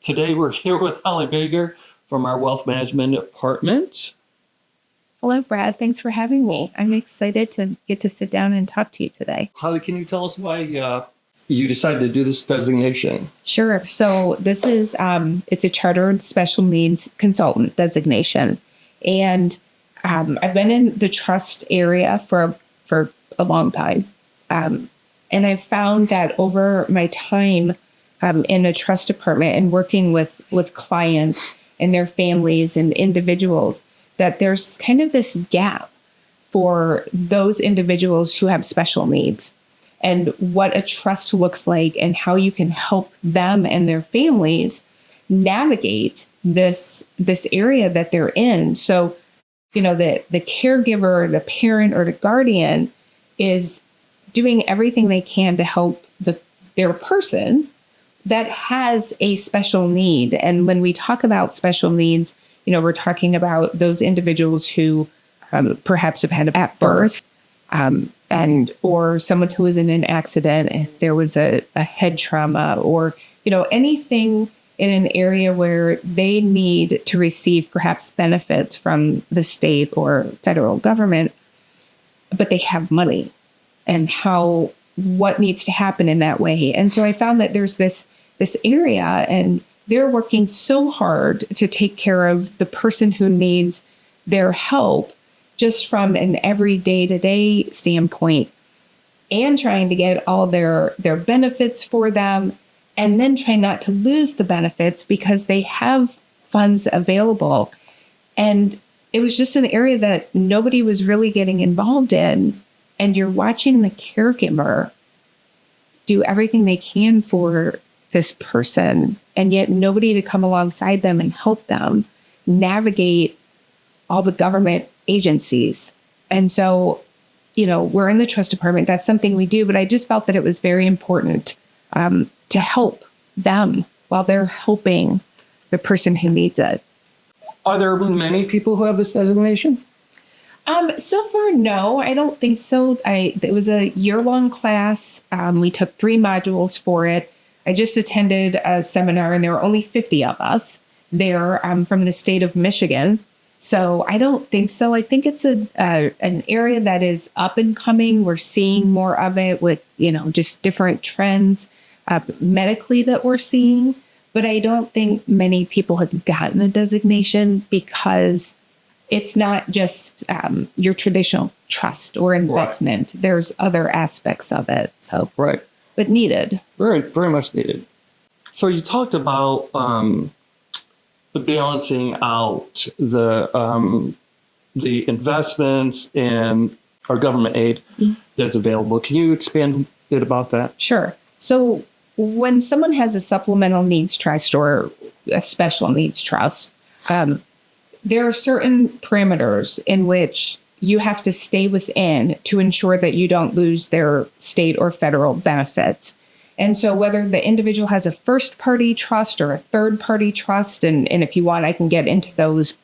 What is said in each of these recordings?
Today we're here with Holleigh Baker from our wealth management department. Hello, Brad. Thanks for having me. I'm excited to get to sit down and talk to you today. Holleigh, can you tell us why you decided to do this designation? Sure. So this is it's a chartered special needs consultant designation, and I've been in the trust area for a long time, and I've found that over my time in a trust department and working with clients and their families and individuals, that there's kind of this gap for those individuals who have special needs and what a trust looks like and how you can help them and their families navigate this area that they're in. So, the caregiver, the parent, or the guardian is doing everything they can to help their person that has a special need. And when we talk about special needs, we're talking about those individuals who perhaps have had at birth, and or someone who was in an accident and there was a head trauma, or anything in an area where they need to receive perhaps benefits from the state or federal government, but they have money, and what needs to happen in that way. And so I found that there's this area, and they're working so hard to take care of the person who needs their help just from an every day-to-day standpoint, and trying to get all their benefits for them, and then try not to lose the benefits because they have funds available. And it was just an area that nobody was really getting involved in. And you're watching the caregiver do everything they can for this person, and yet nobody to come alongside them and help them navigate all the government agencies. And so, we're in the trust department. That's something we do, but I just felt that it was very important to help them while they're helping the person who needs it. Are there many people who have this designation? So far, no, I don't think so. It was a year-long class. We took 3 modules for it. I just attended a seminar, and there were only 50 of us there from the state of Michigan. So I don't think so. I think it's an area that is up and coming. We're seeing more of it with, just different trends medically that we're seeing. But I don't think many people have gotten the designation because it's not just your traditional trust or investment. Right. There's other aspects of it. So right. But needed. Very, very much needed. So you talked about the balancing out the investments and our government aid that's available. Can you expand a bit about that? Sure. So when someone has a supplemental needs trust or a special needs trust, there are certain parameters in which you have to stay within to ensure that you don't lose their state or federal benefits. And so whether the individual has a first-party trust or a third-party trust, and if you want, I can get into those,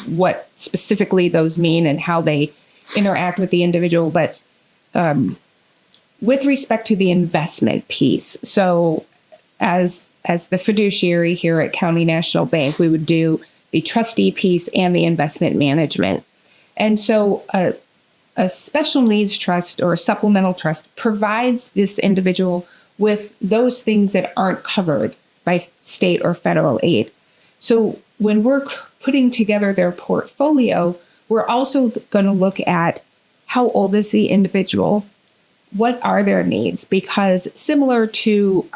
what specifically those mean and how they interact with the individual. But with respect to the investment piece, so as the fiduciary here at County National Bank, we would do the trustee piece and the investment management. And so a special needs trust or a supplemental trust provides this individual with those things that aren't covered by state or federal aid. So when we're putting together their portfolio, we're also going to look at how old is the individual, what are their needs, because similar to,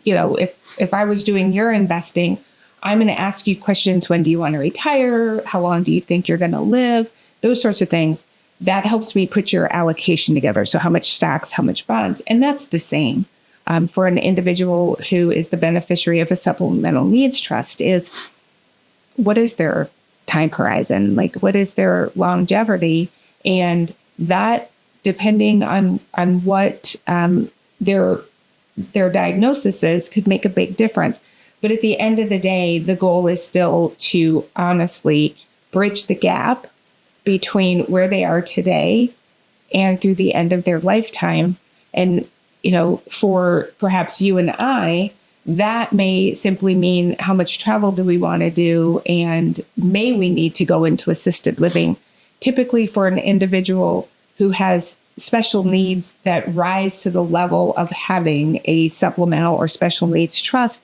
if I was doing your investing, I'm going to ask you questions. When do you want to retire? How long do you think you're going to live? Those sorts of things. That helps me put your allocation together. So how much stocks, how much bonds? And that's the same for an individual who is the beneficiary of a supplemental needs trust. Is what is their time horizon? Like, what is their longevity? And that, depending on what their diagnosis is, could make a big difference. But at the end of the day, the goal is still to honestly bridge the gap between where they are today and through the end of their lifetime. And, for perhaps you and I, that may simply mean how much travel do we want to do, and may we need to go into assisted living. Typically for an individual who has special needs that rise to the level of having a supplemental or special needs trust,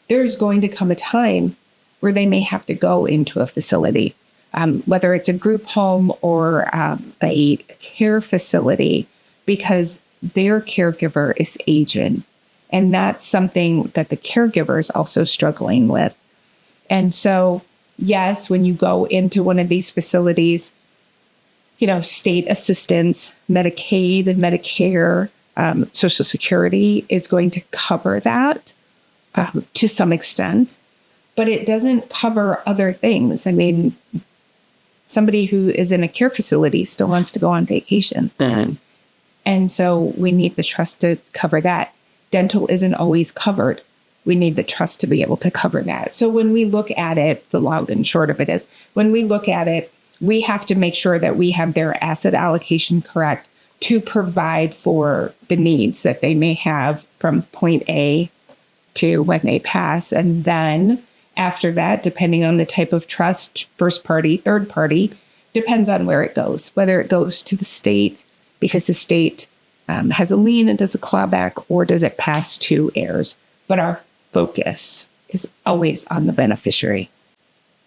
there's going to come a time where they may have to go into a facility, whether it's a group home or a care facility, because their caregiver is aging. And that's something that the caregiver is also struggling with. And so, yes, when you go into one of these facilities, state assistance, Medicaid and Medicare, Social Security is going to cover that to some extent, but it doesn't cover other things. I mean, somebody who is in a care facility still wants to go on vacation. Mm-hmm. And so we need the trust to cover that. Dental isn't always covered. We need the trust to be able to cover that. So when we look at it, the long and short of it is, when we look at it, we have to make sure that we have their asset allocation correct to provide for the needs that they may have from point A to when they pass. And then after that, depending on the type of trust, first party, third party, depends on where it goes, whether it goes to the state because the state has a lien and does a clawback, or does it pass to heirs? But our focus is always on the beneficiary.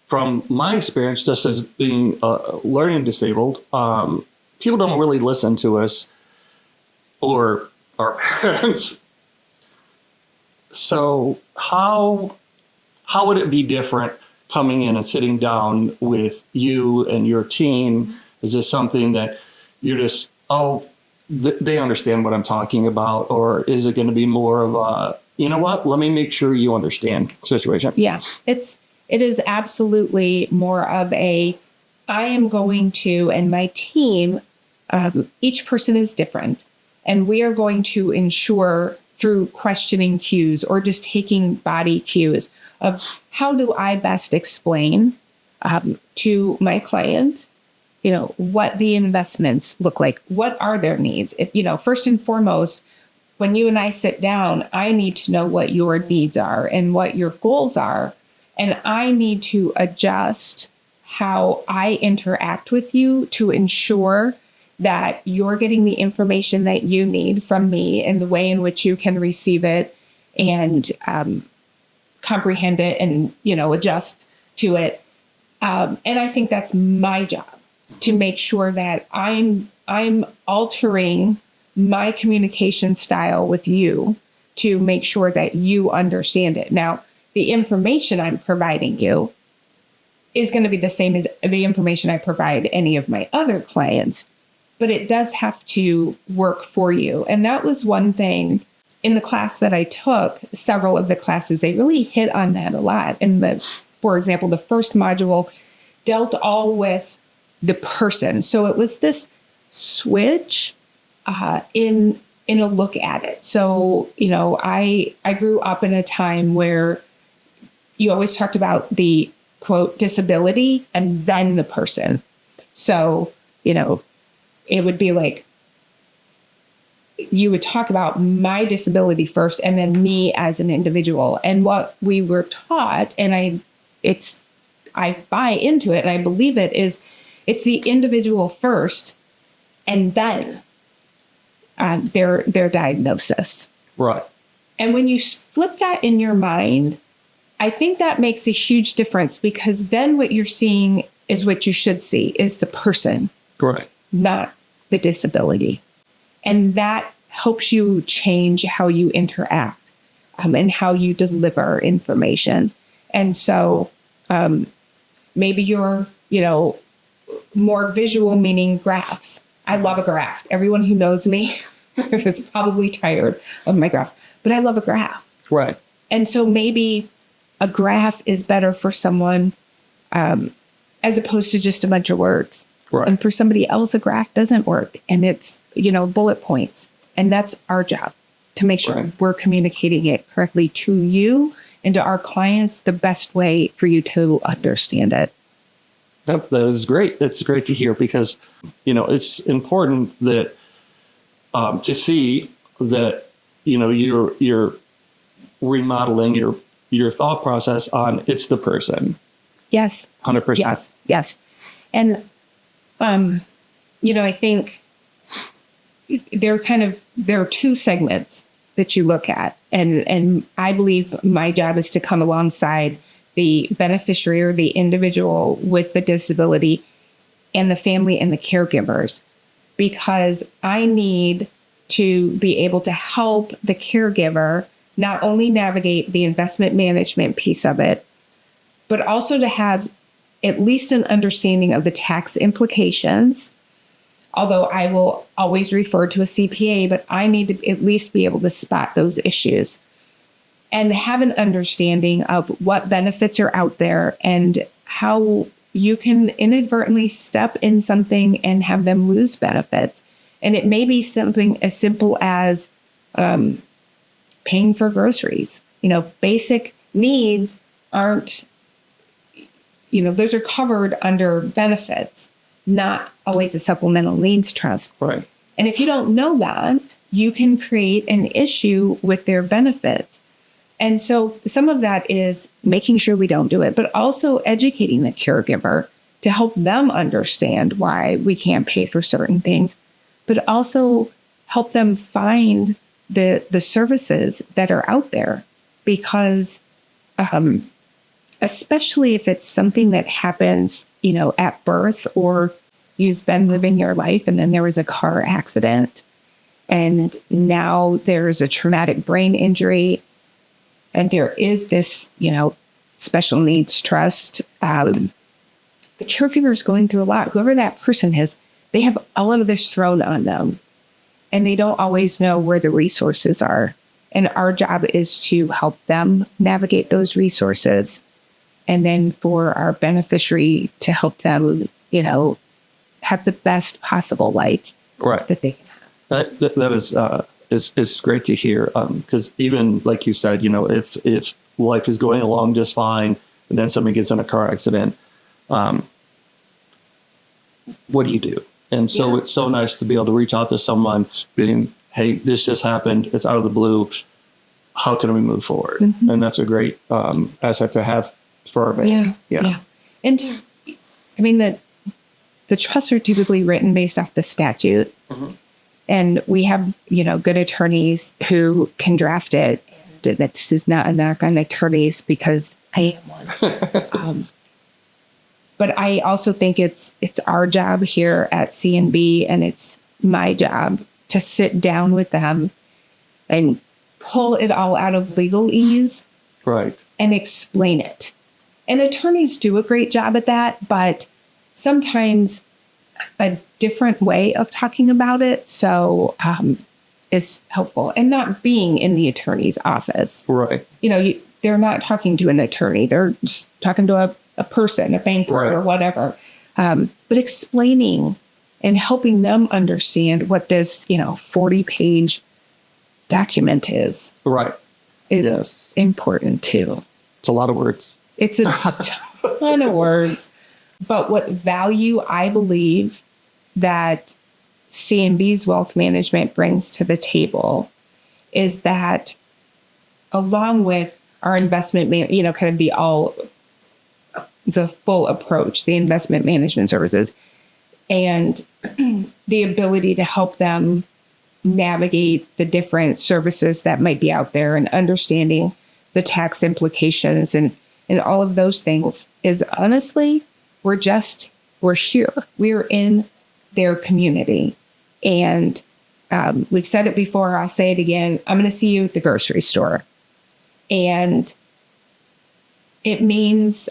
From my experience, just as being learning disabled, people don't really listen to us or our parents. So how would it be different coming in and sitting down with you and your team? Is this something that you're just, they understand what I'm talking about? Or is it going to be more of a, you know what, let me make sure you understand situation? Yeah, it is absolutely more of a, I am going to, and my team, each person is different. And we are going to ensure through questioning cues or just taking body cues of how do I best explain to my client, what the investments look like, what are their needs. If, first and foremost, when you and I sit down, I need to know what your needs are and what your goals are. And I need to adjust how I interact with you to ensure that you're getting the information that you need from me in the way in which you can receive it and comprehend it and, adjust to it. And I think that's my job, to make sure that I'm altering my communication style with you to make sure that you understand it. Now, the information I'm providing you is going to be the same as the information I provide any of my other clients, but it does have to work for you. And that was one thing in the class that I took, several of the classes, they really hit on that a lot. And for example, the first module dealt all with the person. So it was this switch in a look at it. So, I grew up in a time where you always talked about the quote disability and then the person. So, it would be like you would talk about my disability first and then me as an individual. And what we were taught, and I buy into it and I believe it, is it's the individual first and then their diagnosis. Right. And when you flip that in your mind, I think that makes a huge difference, because then what you're seeing is what you should see, is the person. Right. Not the disability. And that helps you change how you interact and how you deliver information. And so maybe you're, more visual, meaning graphs. I love a graph. Everyone who knows me is probably tired of my graphs, but I love a graph. Right. And so maybe a graph is better for someone as opposed to just a bunch of words. Right. And for somebody else, a graph doesn't work, and it's, bullet points. And that's our job, to make sure we're communicating it correctly to you and to our clients the best way for you to understand it. That is great. It's great to hear, because, it's important that to see that, you're remodeling your thought process on it's the person. Yes. 100%. Yes. Yes. And, I think there are two segments that you look at. And I believe my job is to come alongside the beneficiary or the individual with the disability and the family and the caregivers, because I need to be able to help the caregiver not only navigate the investment management piece of it, but also to have at least an understanding of the tax implications. Although I will always refer to a CPA, but I need to at least be able to spot those issues and have an understanding of what benefits are out there and how you can inadvertently step in something and have them lose benefits. And it may be something as simple as paying for groceries. Basic needs aren't, those are covered under benefits, not always a supplemental needs trust. Right. And if you don't know that, you can create an issue with their benefits. And so some of that is making sure we don't do it, but also educating the caregiver to help them understand why we can't pay for certain things, but also help them find the services that are out there. Because especially if it's something that happens, at birth, or you've been living your life and then there was a car accident and now there's a traumatic brain injury and there is this, special needs trust. The caregiver is going through a lot. Whoever that person is, they have all of this thrown on them and they don't always know where the resources are. And our job is to help them navigate those resources. And then for our beneficiary to help them, have the best possible life Right. that they can have. That is great to hear. Because even like you said, if life is going along just fine, and then somebody gets in a car accident, what do you do? And so It's so nice to be able to reach out to someone being, hey, this just happened. It's out of the blue. How can we move forward? Mm-hmm. And that's a great asset to have for our bank. Yeah. And the trusts are typically written based off the statute. Mm-hmm. And we have, good attorneys who can draft it. And this is not a knock on attorneys because I am one. But I also think it's our job here at CNB, and it's my job to sit down with them and pull it all out of legalese, right, and explain it. And attorneys do a great job at that, but sometimes a different way of talking about it is helpful. And not being in the attorney's office. Right. They're not talking to an attorney. They're just talking to a person, a banker, right, or whatever. But explaining and helping them understand what this, 40-page document is. Right. Is important too. It's a lot of words. It's a ton of words. But what value I believe that CNB's wealth management brings to the table is that, along with our investment, kind of the full approach, the investment management services, and the ability to help them navigate the different services that might be out there and understanding the tax implications and all of those things, is honestly, we're here. We're in their community. And we've said it before, I'll say it again. I'm going to see you at the grocery store. And it means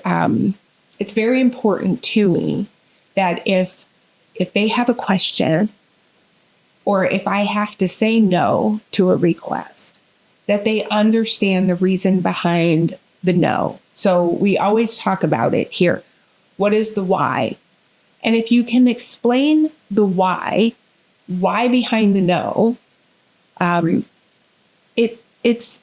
it's very important to me that if they have a question, or if I have to say no to a request, that they understand the reason behind the no. So we always talk about it here. What is the why? And if you can explain the why behind the no, it's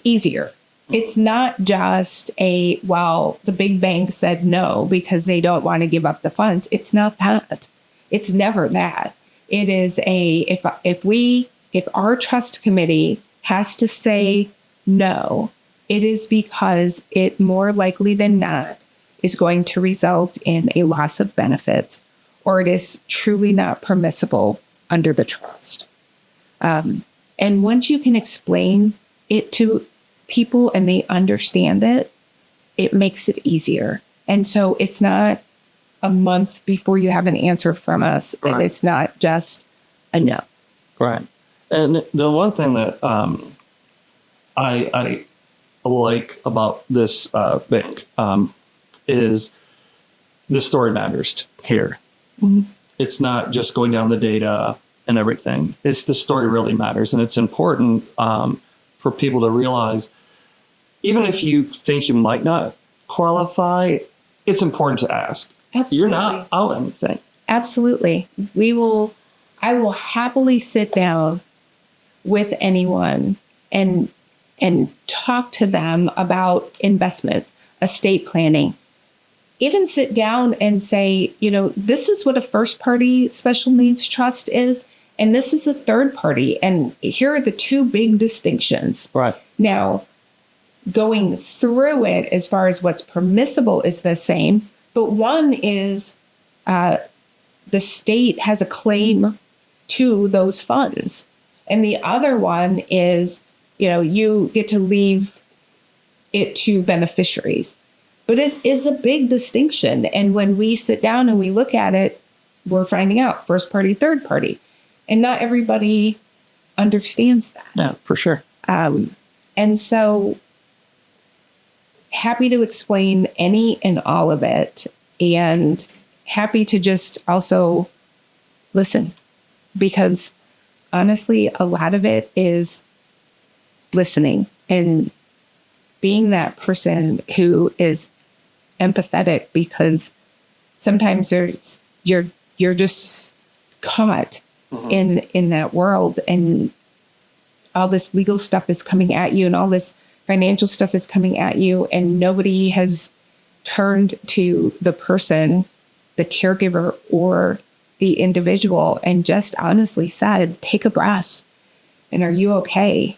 easier. It's not just the big bank said no because they don't want to give up the funds. It's not that. It's never that. It is if our trust committee has to say No, it is because it more likely than not is going to result in a loss of benefits, or it is truly not permissible under the trust. And once you can explain it to people and they understand it, it makes it easier. And so it's not a month before you have an answer from us. Right. And it's not just a no. Right. And the one thing that I like about this bank is the story matters here. Mhm. It's not just going down the data and everything. It's the story really matters. And it's important for people to realize, even if you think you might not qualify, it's important to ask. Absolutely. You're not out anything. Absolutely. I will happily sit down with anyone and talk to them about investments, estate planning, even sit down and say, this is what a first party special needs trust is, and this is a third party. And here are the two big distinctions. Right. Now, going through it as far as what's permissible is the same, but one is the state has a claim to those funds. And the other one is, you get to leave it to beneficiaries. But it is a big distinction. And when we sit down and we look at it, we're finding out first party, third party. And not everybody understands that. Yeah, for sure. And so happy to explain any and all of it, and happy to just also listen, because honestly, a lot of it is listening and being that person who is empathetic, because sometimes you're just caught in that world, and all this legal stuff is coming at you and all this financial stuff is coming at you, and nobody has turned to the person, the caregiver or the individual, and just honestly said, take a breath. And are you okay?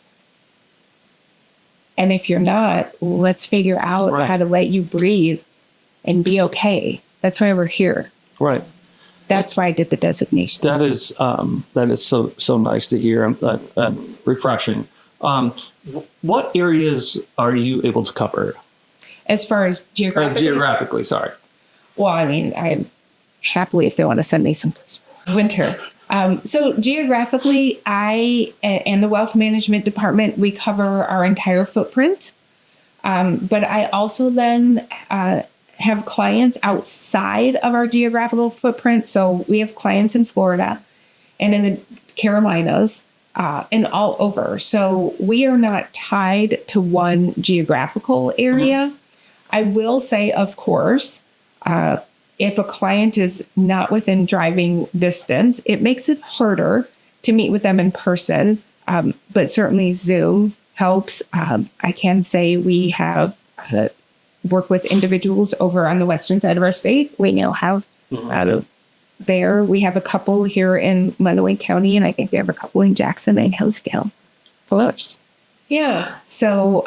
And if you're not, let's figure out how to let you breathe and be okay. That's why we're here. Right. That's why I did the designation. That is so nice to hear and refreshing. What areas are you able to cover? As far as geographically? Geographically, sorry. Well, I mean, I happily, if they want to send me some winter. So geographically, I and the wealth management department, we cover our entire footprint. But I also then have clients outside of our geographical footprint. So we have clients in Florida and in the Carolinas and all over. So we are not tied to one geographical area. I will say, of course, if a client is not within driving distance, it makes it harder to meet with them in person. But certainly Zoom helps. I can say we have work with individuals over on the western side of our state. We now have there. We have a couple here in Lenawee County, and I think we have a couple in Jackson and Hillsdale. Nice. Yeah. So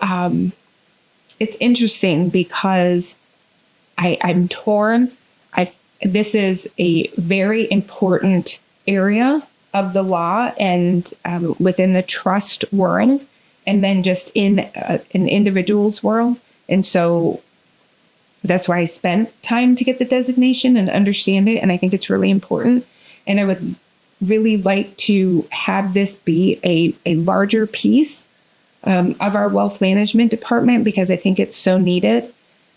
it's interesting because I'm torn. This is a very important area of the law and within the trust world, and then just in an individual's world. And so that's why I spent time to get the designation and understand it. And I think it's really important. And I would really like to have this be a larger piece of our wealth management department, because I think it's so needed.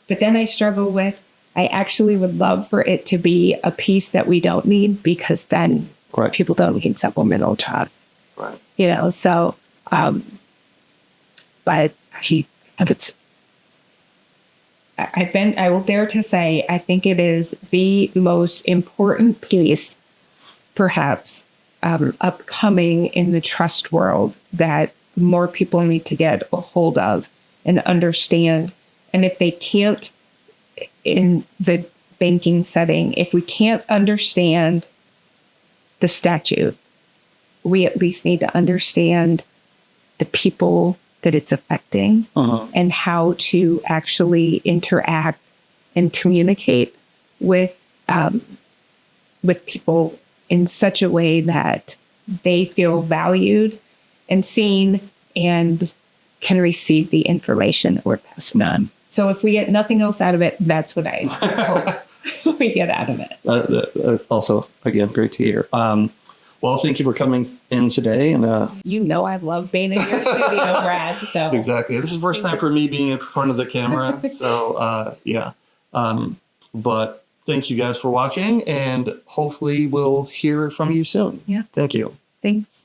But then I struggle with, I actually would love for it to be a piece that we don't need, because then people don't need supplemental trust. Right. So, but I will dare to say, I think it is the most important piece, perhaps, upcoming in the trust world that more people need to get a hold of and understand. And if they can't, in the banking setting, if we can't understand the statute, we at least need to understand the people that it's affecting Uh-huh. and how to actually interact and communicate with people in such a way that they feel valued and seen and can receive the information that we're passing on. So if we get nothing else out of it, that's what I hope we get out of it. Also, again, great to hear. Well, thank you for coming in today. And You know I love being in your studio, Brad. So exactly, this is the first time for me being in front of the camera. So yeah. But thank you guys for watching, and hopefully we'll hear from you soon. Yeah. Thank you. Thanks.